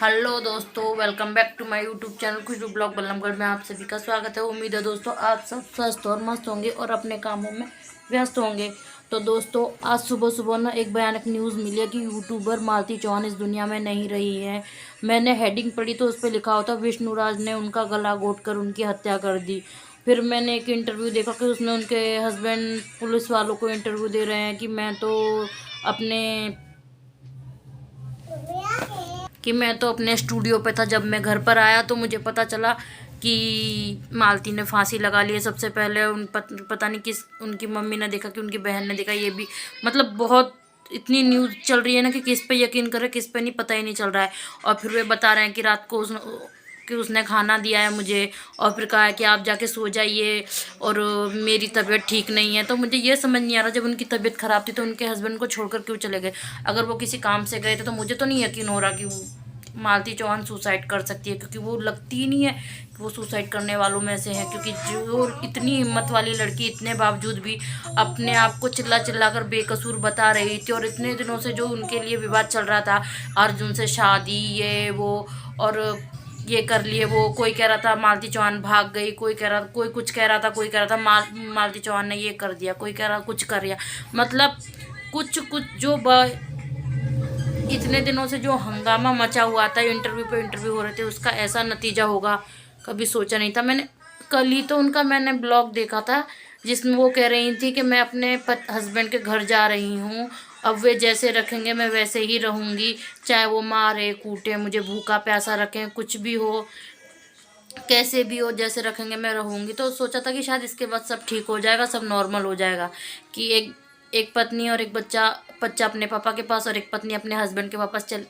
Hello दोस्तों, welcome back to my YouTube channel Khushboo blog Ballabgarh में आप सभी का स्वागत है। उम्मीद है दोस्तों आप सब स्वस्थ और मस्त होंगे और अपने कामों में व्यस्त होंगे। तो दोस्तों आज सुबह सुबह ना एक भयानक न्यूज़ मिली है कि यूट्यूबर मालती चौहान इस दुनिया में नहीं रही है। मैंने हेडिंग पढ़ी तो उस पर लिखा होता विष्णुराज ने उनका गला घोट कर उनकी हत्या कर दी। फिर मैंने एक इंटरव्यू देखा कि उसने उनके हस्बैंड पुलिस वालों को इंटरव्यू दे रहे हैं कि मैं तो अपने स्टूडियो पे था। जब मैं घर पर आया तो मुझे पता चला कि मालती ने फांसी लगा ली है। सबसे पहले पता नहीं किस उनकी मम्मी ने देखा कि उनकी बहन ने देखा। ये भी मतलब बहुत इतनी न्यूज़ चल रही है ना कि किस पे यकीन करे किस पे नहीं, पता ही नहीं चल रहा है। और फिर वे बता रहे हैं कि रात को उसने खाना दिया है मुझे और फिर कहा है कि आप जाके सो जाइए और मेरी तबीयत ठीक नहीं है। तो मुझे ये समझ नहीं आ रहा, जब उनकी तबीयत ख़राब थी तो उनके हस्बैंड को छोड़कर क्यों चले गए। अगर वो किसी काम से गए थे तो मुझे तो नहीं यकीन हो रहा कि मालती चौहान सुसाइड कर सकती है, क्योंकि वो लगती ही नहीं है कि वो सुसाइड करने वालों में से है। क्योंकि जो इतनी हिम्मत वाली लड़की इतने बावजूद भी अपने आप को चिल्ला चिल्ला कर बेकसूर बता रही थी। और इतने दिनों से जो उनके लिए विवाद चल रहा था, अर्जुन से शादी ये वो, और ये कर लिए वो, कोई कह रहा था मालती चौहान भाग गई, कोई कह रहा, कोई कुछ कह रहा था, कोई कह रहा था मालती चौहान ने ये कर दिया, कोई कह रहा कुछ कर दिया। मतलब कुछ कुछ जो इतने दिनों से जो हंगामा मचा हुआ था, इंटरव्यू पे इंटरव्यू हो रहे थे, उसका ऐसा नतीजा होगा कभी सोचा नहीं था मैंने। कल ही तो उनका मैंने ब्लॉग देखा था जिसमें वो कह रही थी कि मैं अपने हस्बैंड के घर जा रही हूँ, अब वे जैसे रखेंगे मैं वैसे ही रहूँगी, चाहे वो मारे कूटे मुझे भूखा प्यासा रखें, कुछ भी हो कैसे भी हो, जैसे रखेंगे मैं रहूँगी। तो सोचा था कि शायद इसके बाद सब ठीक हो जाएगा, सब नॉर्मल हो जाएगा कि एक एक पत्नी और एक बच्चा बच्चा अपने पापा के पास और एक पत्नी अपने हस्बैंड के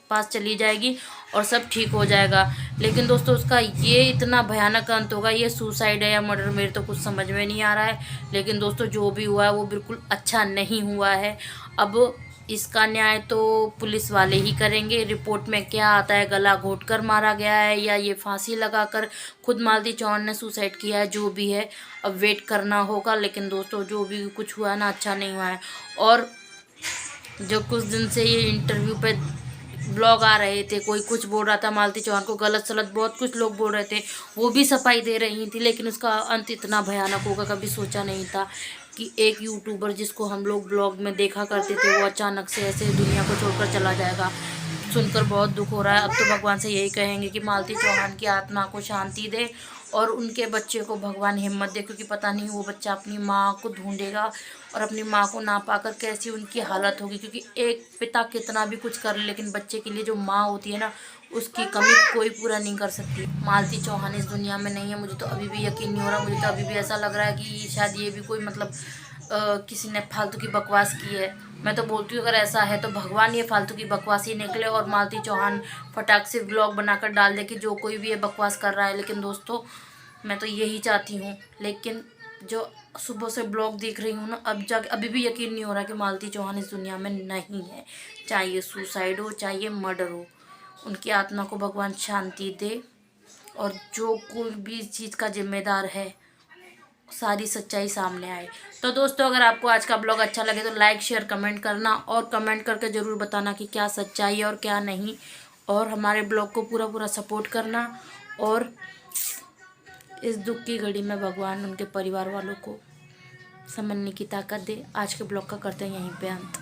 पास चली जाएगी और सब ठीक हो जाएगा। लेकिन दोस्तों उसका ये इतना भयानक अंत होगा, ये सुसाइड है या मर्डर मेरे तो कुछ समझ में नहीं आ रहा है। लेकिन दोस्तों जो भी हुआ है वो बिल्कुल अच्छा नहीं हुआ है। अब इसका न्याय तो पुलिस वाले ही करेंगे। रिपोर्ट में क्या आता है, गला घोट कर मारा गया है या ये फांसी लगाकर खुद मालती चौहान ने सुसाइड किया है, जो भी है अब वेट करना होगा। लेकिन दोस्तों जो भी कुछ हुआ है ना, अच्छा नहीं हुआ है। और जो कुछ दिन से ये इंटरव्यू पे ब्लॉग आ रहे थे, कोई कुछ बोल रहा था मालती चौहान को गलत सलत, बहुत कुछ लोग बोल रहे थे, वो भी सफाई दे रही थी। लेकिन उसका अंत इतना भयानक होगा कभी सोचा नहीं था कि एक यूट्यूबर जिसको हम लोग ब्लॉग में देखा करते थे वो अचानक से ऐसे दुनिया को छोड़कर चला जाएगा। सुनकर बहुत दुख हो रहा है। अब तो भगवान से यही कहेंगे कि मालती चौहान की आत्मा को शांति दे और उनके बच्चे को भगवान हिम्मत दे, क्योंकि पता नहीं वो बच्चा अपनी माँ को ढूंढेगा और अपनी माँ को ना पाकर कैसी उनकी हालत होगी। क्योंकि एक पिता कितना भी कुछ कर ले, लेकिन बच्चे के लिए जो माँ होती है ना, उसकी कमी कोई पूरा नहीं कर सकती। मालती चौहान इस दुनिया में नहीं है, मुझे तो अभी भी यकीन नहीं हो रहा। मुझे तो अभी भी ऐसा लग रहा है कि शायद ये भी कोई मतलब किसी ने फालतू की बकवास की है। मैं तो बोलती हूँ अगर ऐसा है तो भगवान ये फालतू की बकवास ही निकले और मालती चौहान फटाक से व्लॉग बनाकर डाल दे कि जो कोई भी ये बकवास कर रहा है। लेकिन दोस्तों मैं तो यही चाहती हूँ। लेकिन जो सुबह से ब्लॉग देख रही हूँ ना, अब जाके अभी भी यकीन नहीं हो रहा कि मालती चौहान इस दुनिया में नहीं है। चाहे ये सुसाइड हो चाहे ये मर्डर हो, उनकी आत्मा को भगवान शांति दे और जो कोई भी इस चीज़ का जिम्मेदार है सारी सच्चाई सामने आए। तो दोस्तों अगर आपको आज का ब्लॉग अच्छा लगे तो लाइक शेयर कमेंट करना और कमेंट करके ज़रूर बताना कि क्या सच्चाई है और क्या नहीं। और हमारे ब्लॉग को पूरा पूरा सपोर्ट करना और इस दुख की घड़ी में भगवान उनके परिवार वालों को समझने की ताकत दे। आज के ब्लॉग का करते हैं यहीं पे अंत।